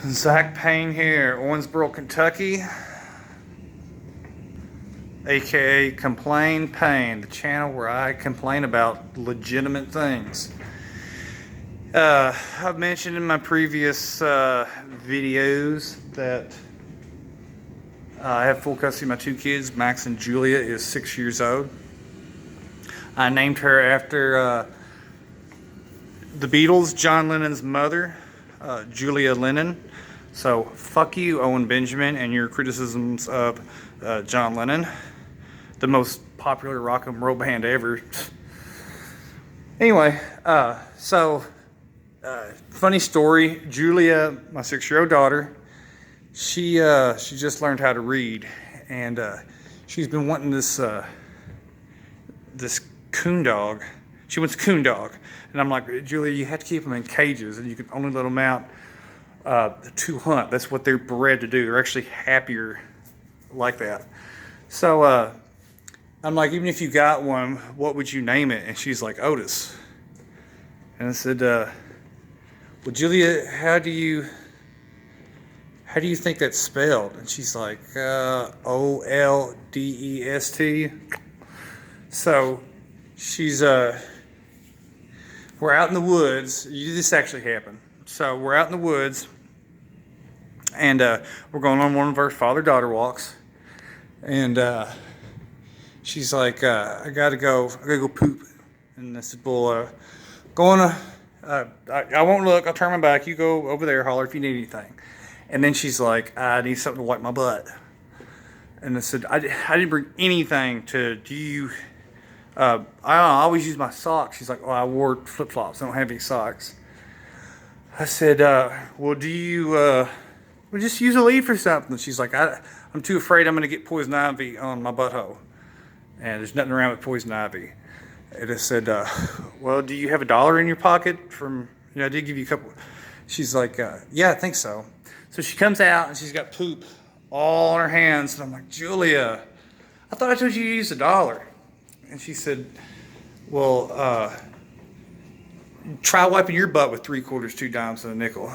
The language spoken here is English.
Zach Payne here, Owensboro, Kentucky, aka Complain Payne, the channel where I complain about legitimate things. I've mentioned in my previous videos that I have full custody of my two kids. Max and Julia is 6 years old. I named her after the Beatles, John Lennon's mother, Julia Lennon. So fuck you, Owen Benjamin, and your criticisms of John Lennon, the most popular rock and roll band ever. Anyway, funny story. Julia, my 6-year-old daughter, she just learned how to read, and she's been wanting this coon dog. She wants a coon dog, and I'm like, Julia, you have to keep them in cages, and you can only let them out to hunt. That's what they're bred to do. They're actually happier like that. So I'm like, even if you got one, what would you name it? And she's like, Otis. And I said, well, Julia, how do you think that's spelled? And she's like, O-L-D-E-S-T. So she's we're out in the woods. This actually happened. So we're out in the woods, and we're going on one of our father-daughter walks, and she's like, I gotta go poop. And I said, well, I won't look, I'll turn my back, you go over there, holler if you need anything. And then she's like, I need something to wipe my butt. And I said, I didn't bring anything to, I always use my socks. She's like, oh, I wore flip-flops, I don't have any socks. I said, well, well, just use a leaf or something. She's like, I'm too afraid I'm going to get poison ivy on my butthole. And there's nothing wrong with poison ivy. And I said, well, do you have $1 in your pocket from, I did give you a couple. She's like, yeah, I think so. So she comes out and she's got poop all on her hands. And I'm like, Julia, I thought I told you to use $1. And she said, well, try wiping your butt with 3/4, 2 dimes, and a nickel.